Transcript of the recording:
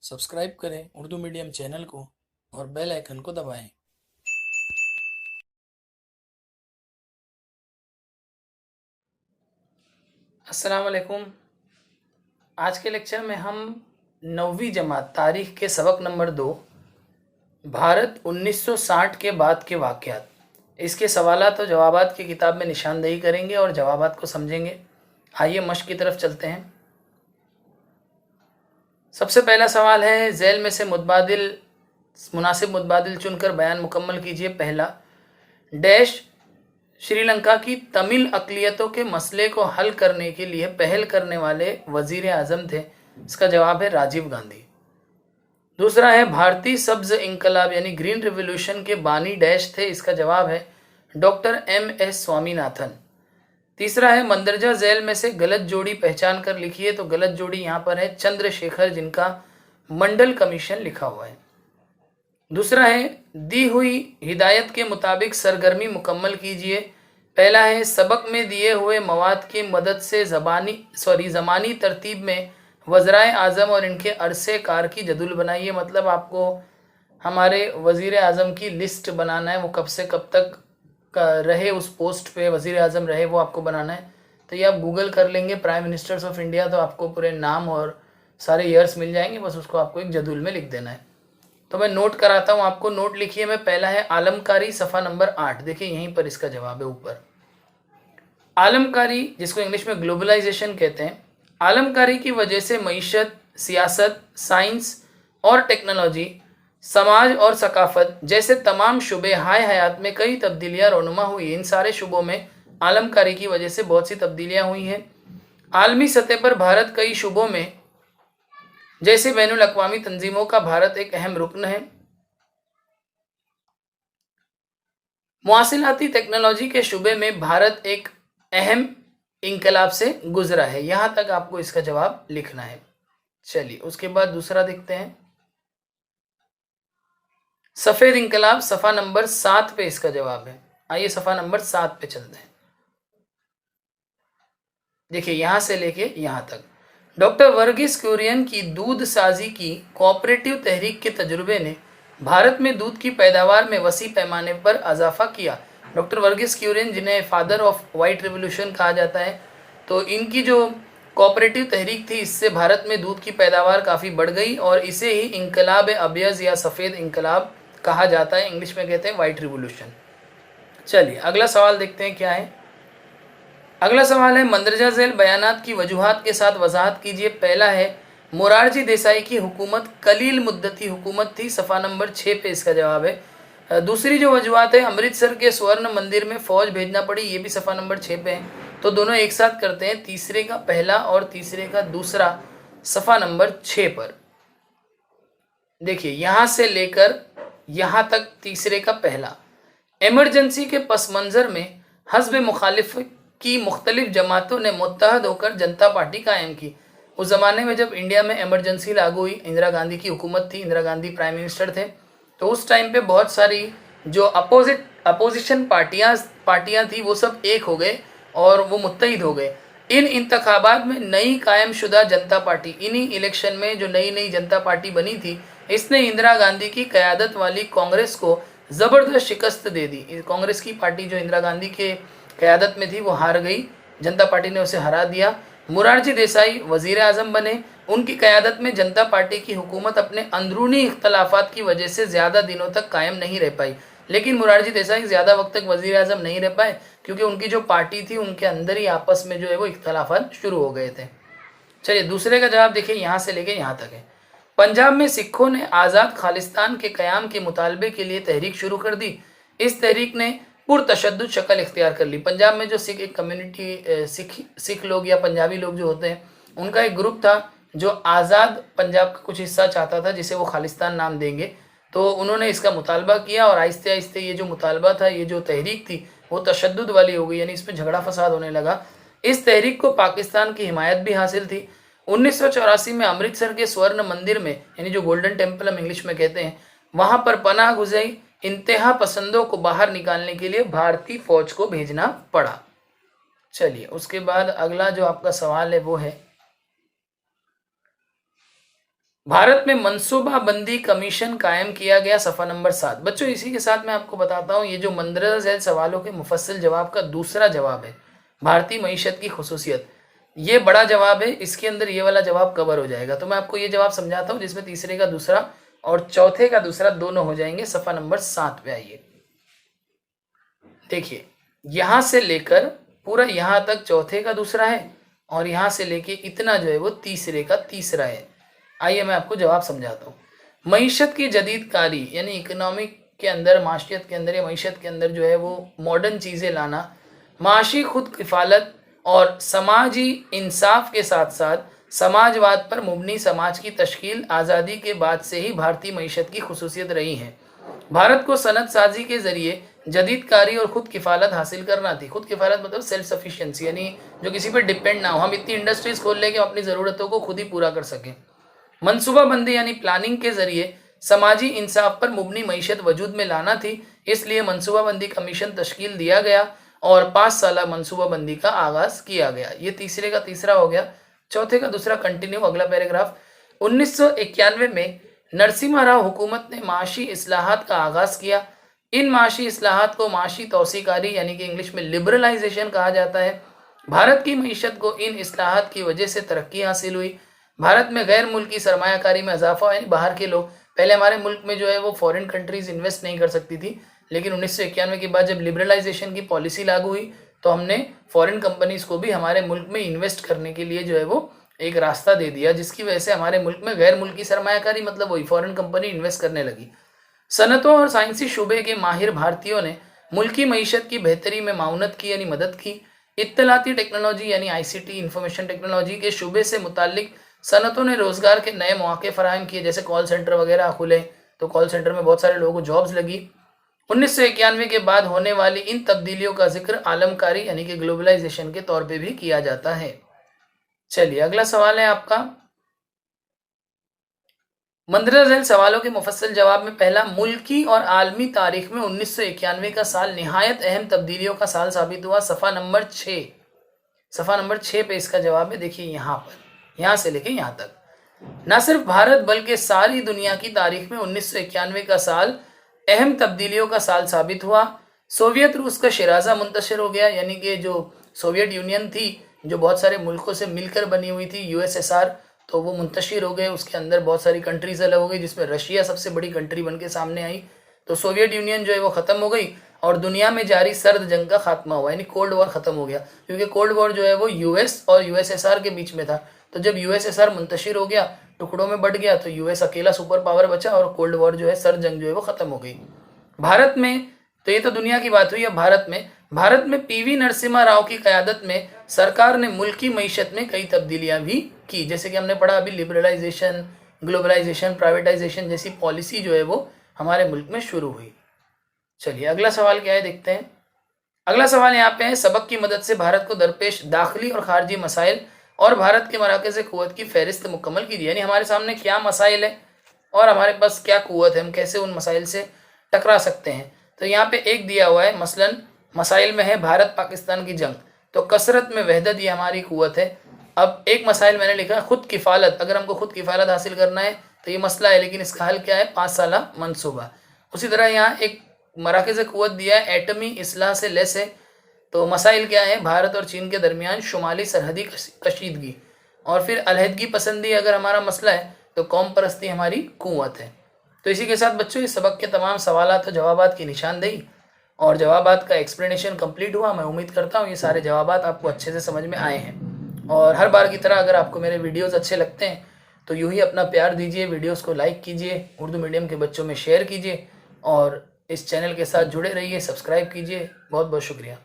Subscribe करें Urdu medium channel को और बेल आइकन को दबाएं। अस्सलाम वालेकुम। आज के लेक्चर में हम 9वीं जमात तारीख के सबक नंबर 2 भारत 1960 के बाद के वाक़यात, इसके सवालात और जवाबात की किताब में निशानदेही करेंगे और जवाबात को समझेंगे। आइए मश्क की तरफ चलते हैं। सबसे पहला सवाल है, झैल में से मुनासिब मुतबादिल चुनकर बयान मुकम्मल कीजिए। पहला, डैश श्रीलंका की तमिल अक़लियतों के मसले को हल करने के लिए पहल करने वाले वजीर आज़म थे। इसका जवाब है राजीव गांधी। दूसरा है, भारतीय सब्ज इंकलाब यानी ग्रीन रिवॉल्यूशन के बानी डैश थे। इसका जवाब है डॉक्टर MS स्वामीनाथन। तीसरा है, मंदरजा झैल में से गलत जोड़ी पहचान कर लिखिए। तो गलत जोड़ी यहाँ पर है चंद्रशेखर, जिनका मंडल कमीशन लिखा हुआ है। दूसरा है, दी हुई हिदायत के मुताबिक सरगर्मी मुकम्मल कीजिए। पहला है, सबक में दिए हुए मवाद की मदद से ज़मानी तरतीब में वज़राए आज़म और इनके अरसे कार की जदुल बनाइए। मतलब आपको हमारे वज़ीर आज़म की लिस्ट बनाना है, वो कब से कब तक रहे उस पोस्ट पे वज़ीर आज़म रहे, वो आपको बनाना है। तो ये आप गूगल कर लेंगे प्राइम मिनिस्टर्स ऑफ इंडिया, तो आपको पूरे नाम और सारे ईयर्स मिल जाएंगे। बस उसको आपको एक जदुल में लिख देना है। तो मैं नोट कराता हूँ आपको, नोट लिखिए। मैं पहला है आलमकारी, सफ़ा नंबर 8। देखिए यहीं पर इसका जवाब है ऊपर। आलमकारी, जिसको इंग्लिश में ग्लोबलाइजेशन कहते हैं, आलमकारी की वजह से मईशत, सियासत, साइंस और टेक्नोलॉजी, समाज और सकाफत जैसे तमाम शुबे हाय हयात में कई तब्दीलियाँ रोनुमा हुई। इन सारे शुबों में आलमकारी की वजह से बहुत सी तब्दीलियाँ हुई हैं। आलमी सतह पर भारत कई शुबों में जैसे बैनुल अक़वामी तंजीमों का भारत एक अहम रुकन है। मुआसिलाती टेक्नोलॉजी के शुबे में भारत एक अहम इंकलाब से गुजरा है। यहां तक आपको इसका जवाब लिखना है। चलिए उसके बाद दूसरा देखते हैं, सफेद इंकलाब, सफा नंबर 7 पे इसका जवाब है। आइए सफा नंबर 7 पे चलते हैं। देखिए यहां से लेके यहां तक, डॉक्टर वर्गीस कुरियन की दूध साजी की कोऑपरेटिव तहरीक के तजुर्बे ने भारत में दूध की पैदावार में वसी पैमाने पर इजाफा किया। डॉक्टर वर्गीस कुरियन, जिन्हें फादर ऑफ वाइट रिवॉल्यूशन कहा जाता है, तो इनकी जो कोऑपरेटिव तहरीक थी, इससे भारत में दूध की पैदावार काफ़ी बढ़ गई और इसे ही इंकलाब अबियज़ या सफ़ेद इंकलाब कहा जाता है। इंग्लिश में कहते हैं वाइट रिवॉल्यूशन। चलिए अगला सवाल देखते हैं क्या है। अगला सवाल है, मंदरजा झैल बयानात की वजूहात के साथ वजाहत कीजिए। पहला है, मोरारजी देसाई की हुकूमत कलील मुद्दती हुकूमत थी। सफ़ा नंबर 6 पे इसका जवाब है। दूसरी जो वजूहात है, अमृतसर के स्वर्ण मंदिर में फ़ौज भेजना पड़ी, ये भी सफ़ा नंबर 6 पे है। तो दोनों एक साथ करते हैं, तीसरे का पहला और तीसरे का दूसरा, सफ़ा नंबर 6 पर। देखिए यहाँ से लेकर यहाँ तक तीसरे का पहला, एमरजेंसी के पस मंज़र में हज़ब मुखालिफ की मुख्तलिफ जमातों ने मुत्तहद होकर जनता पार्टी कायम की। उस ज़माने में जब इंडिया में एमरजेंसी लागू हुई, इंदिरा गांधी की हुकूमत थी, इंदिरा गांधी प्राइम मिनिस्टर थे, तो उस टाइम पे बहुत सारी जो अपोजिशन पार्टियां थी, वो सब एक हो गए और वो मुत्तहिद हो गए। इन इंतखाबात में नई कायम शुदा जनता पार्टी, इन्हीं इलेक्शन में जो नई जनता पार्टी बनी थी, इसने इंदिरा गांधी की क़यादत वाली कांग्रेस को ज़बरदस्त शिकस्त दे दी। कांग्रेस की पार्टी जो इंदिरा गांधी के क़यादत में थी, वो हार गई, जनता पार्टी ने उसे हरा दिया। मोरारजी देसाई वज़ीर आज़म बने। उनकी क़यादत में जनता पार्टी की हुकूमत अपने अंदरूनी इख्तलाफात की वजह से ज़्यादा दिनों तक कायम नहीं रह पाई। लेकिन मोरारजी देसाई ज़्यादा वक्त तक वज़ीर आज़म नहीं रह पाए, क्योंकि उनकी जो पार्टी थी, उनके अंदर ही आपस में जो है वो इख्तलाफात शुरू हो गए थे। चलिए दूसरे का जवाब देखिए, यहाँ से लेके यहाँ तक है। पंजाब में सिखों ने आज़ाद खालिस्तान के क़याम के मुतालबे के लिए तहरीक शुरू कर दी। इस तहरीक ने पुरतशद्दुद शक्ल इख्तियार कर ली। पंजाब में जो सिख एक कम्युनिटी, सिख लोग या पंजाबी लोग जो होते हैं, उनका एक ग्रुप था जो आज़ाद पंजाब का कुछ हिस्सा चाहता था, जिसे वो खालिस्तान नाम देंगे। तो उन्होंने इसका मुतालबा किया और आहिस्ते आहिस्ते ये जो मुतालबा था, ये जो तहरीक थी, वो तशद्दुद वाली हो गई, यानी इसमें झगड़ा फसाद होने लगा। इस तहरीक को पाकिस्तान की हिमायत भी हासिल थी। 1984 में अमृतसर के स्वर्ण मंदिर में, यानी जो गोल्डन टेम्पल हम इंग्लिश में कहते हैं, वहाँ पर पनाह गुज़ाई इंतहा पसंदों को बाहर निकालने के लिए भारतीय फौज को भेजना पड़ा। चलिए उसके बाद अगला जो आपका सवाल है वो है, भारत में मनसूबाबंदी कमीशन कायम किया गया, सफ़ा नंबर 7। बच्चों इसी के साथ मैं आपको बताता हूँ, ये जो मंदरजा झैल सवालों के मुफस्सिल जवाब का दूसरा जवाब है, भारतीय मईशत की खुसूसियत, ये बड़ा जवाब है, इसके अंदर ये वाला जवाब कवर हो जाएगा। तो मैं आपको ये जवाब समझाता हूँ जिसमें तीसरे का दूसरा और चौथे का दूसरा दोनों हो जाएंगे। सफ़ा नंबर 7 पे आइए। देखिए यहाँ से लेकर पूरा यहाँ तक चौथे का दूसरा है और यहाँ से लेके इतना जो है वो तीसरे का तीसरा है। आइए मैं आपको जवाब समझाता हूँ। मईशत की जदीदकारी यानी इकोनॉमिक के अंदर, माशियत के अंदर या मईशत के अंदर जो है वो मॉडर्न चीज़ें लाना, माशी खुद किफ़ालत और समाजी इंसाफ के साथ साथ समाजवाद पर मुबनी समाज की तश्कील आज़ादी के बाद से ही भारतीय मईशत की खुसूसियत रही है। भारत को सनत साजी के जरिए जदीदकारी और खुद किफ़ालत हासिल करना थी। खुद किफ़ालत मतलब सेल्फ सफिशिएंसी, यानी जो किसी पर डिपेंड ना हो, हम इतनी इंडस्ट्रीज खोल लें कि अपनी ज़रूरतों को खुद ही पूरा कर सकें। मनसूबाबंदी यानी प्लानिंग के जरिए समाजी इंसाफ पर मुबनी मईशत वजूद में लाना थी, इसलिए मनसूबाबंदी कमीशन तश्कील दिया गया और 5 साला मनसूबाबंदी का आगाज़ किया गया। ये तीसरे का तीसरा हो गया। चौथे का दूसरा कंटिन्यू, अगला पैराग्राफ। 1991 में नरसिम्हा राव हुकूमत ने माशी इस्लाहात का आगाज़ किया। इन माशी इस्लाहात को माशी तौसीकारी यानी कि इंग्लिश में लिबरलाइजेशन कहा जाता है। भारत की मईशत को इन इस्लाहात की वजह से तरक्की हासिल हुई। भारत में गैर मुल्की सरमायाकारी में इजाफा, यानी बाहर के लोग, पहले हमारे मुल्क में जो है वो फॉरेन कंट्रीज इन्वेस्ट नहीं कर सकती थी, लेकिन 1991 के बाद जब लिबरलाइजेशन की पॉलिसी लागू हुई तो हमने फॉरेन कंपनीज को भी हमारे मुल्क में इन्वेस्ट करने के लिए जो है वो एक रास्ता दे दिया, जिसकी वजह से हमारे मुल्क में गैर मुल्की सरमायाकारी मतलब वही फॉरेन कंपनी इन्वेस्ट करने लगी। सनतों और साइंसी शुबे के माहिर भारतीयों ने मुल्की मईशत की बेहतरी में माउनत की यानी मदद की। इत्तलाती टेक्नोलॉजी यानी ICT इंफॉर्मेशन टेक्नोलॉजी के शुबे से मुतालिक सनतों ने रोज़गार के नए मौके फराहम किए, जैसे कॉल सेंटर वगैरह खुले तो कॉल सेंटर में बहुत सारे लोगों को जॉब्स लगी। 1991 के बाद होने वाली इन तब्दीलियों का जिक्र आलमकारी यानी कि ग्लोबलाइजेशन के तौर पे भी किया जाता है। चलिए अगला सवाल है आपका। मंदरजा झैल सवालों के मुफस्सल जवाब में पहला, मुल्की और आलमी तारीख में 1991 का साल निहायत अहम तब्दीलियों का साल साबित हुआ। सफ़ा नंबर 6, सफ़ा नंबर 6 पे इसका जवाब है। देखिए यहाँ पर, यहाँ से लेके यहाँ तक, न सिर्फ भारत बल्कि सारी दुनिया की तारीख में 1991 का साल अहम तब्दीलियों का साल साबित हुआ। सोवियत रूस का शिराजा मुंतशिर हो गया, यानी कि जो सोवियत यूनियन थी जो बहुत सारे मुल्कों से मिलकर बनी हुई थी, USSR, तो वो मुंतशिर हो गए। उसके अंदर बहुत सारी कंट्रीज अलग हो गई, जिसमें रशिया सबसे बड़ी कंट्री बन के सामने आई। तो सोवियत यूनियन जो है वो ख़त्म हो गई और दुनिया में जारी सर्द जंग का खात्मा हुआ, यानी कोल्ड वॉर ख़त्म हो गया, क्योंकि कोल्ड वॉर जो है वो US और USSR के बीच में था। तो जब USSR मुंतशिर हो गया, टुकड़ों में बढ़ गया, तो US अकेला सुपर पावर बचा और कोल्ड वॉर जो है, सर्द जंग जो है वो ख़त्म हो गई। भारत में, तो ये तो दुनिया की बात हुई। अब भारत में PV नरसिम्हा राव की क़यादत में सरकार ने मुल्की मईशत में कई तब्दीलियां भी की, जैसे कि हमने पढ़ा अभी लिबरलाइजेशन, ग्लोबलाइजेशन, प्राइवेटाइजेशन जैसी पॉलिसी जो है वो हमारे मुल्क में शुरू हुई। चलिए अगला सवाल क्या है देखते हैं। अगला सवाल यहाँ पे है, सबक की मदद से भारत को दरपेश दाखिली और खारजी मसाइल और भारत के मराकज़ क़ुव्वत की फहरिस्त मुकम्मल कीजिए, यानी हमारे सामने क्या मसाइल है और हमारे पास क्या क़ुव्वत है, हम कैसे उन मसाइल से टकरा सकते हैं। तो यहाँ पे एक दिया हुआ है, मसलन मसाइल में है भारत पाकिस्तान की जंग, तो कसरत में वहदत ये हमारी क़ुव्वत है। अब एक मसाइल मैंने लिखा है खुद किफ़ालत, अगर हमको खुद किफ़ालत हासिल करना है तो ये मसला है, लेकिन इसका हल क्या है, 5 साला मनसूबा। उसी तरह यहाँ एक मराकज़ क़ुव्वत दिया है, एटमी इस्लाह से लेस है, तो मसाइल क्या है, भारत और चीन के दरमियान शुमाली सरहदी कशीदगी, और फिर अलहदगी पसंदी अगर हमारा मसला है तो कौम परस्ती हमारी क़ुव्वत है। तो इसी के साथ बच्चों इस सबक के तमाम सवालात और जवाबात की निशानदेही और जवाबात का एक्सप्लेनेशन कंप्लीट हुआ। मैं उम्मीद करता हूँ ये सारे जवाबात आपको अच्छे से समझ में आए हैं। और हर बार की तरह अगर आपको मेरे वीडियोस अच्छे लगते हैं तो यूँ ही अपना प्यार दीजिए, वीडियोस को लाइक कीजिए, उर्दू मीडियम के बच्चों में शेयर कीजिए और इस चैनल के साथ जुड़े रहिए, सब्सक्राइब कीजिए। बहुत बहुत शुक्रिया।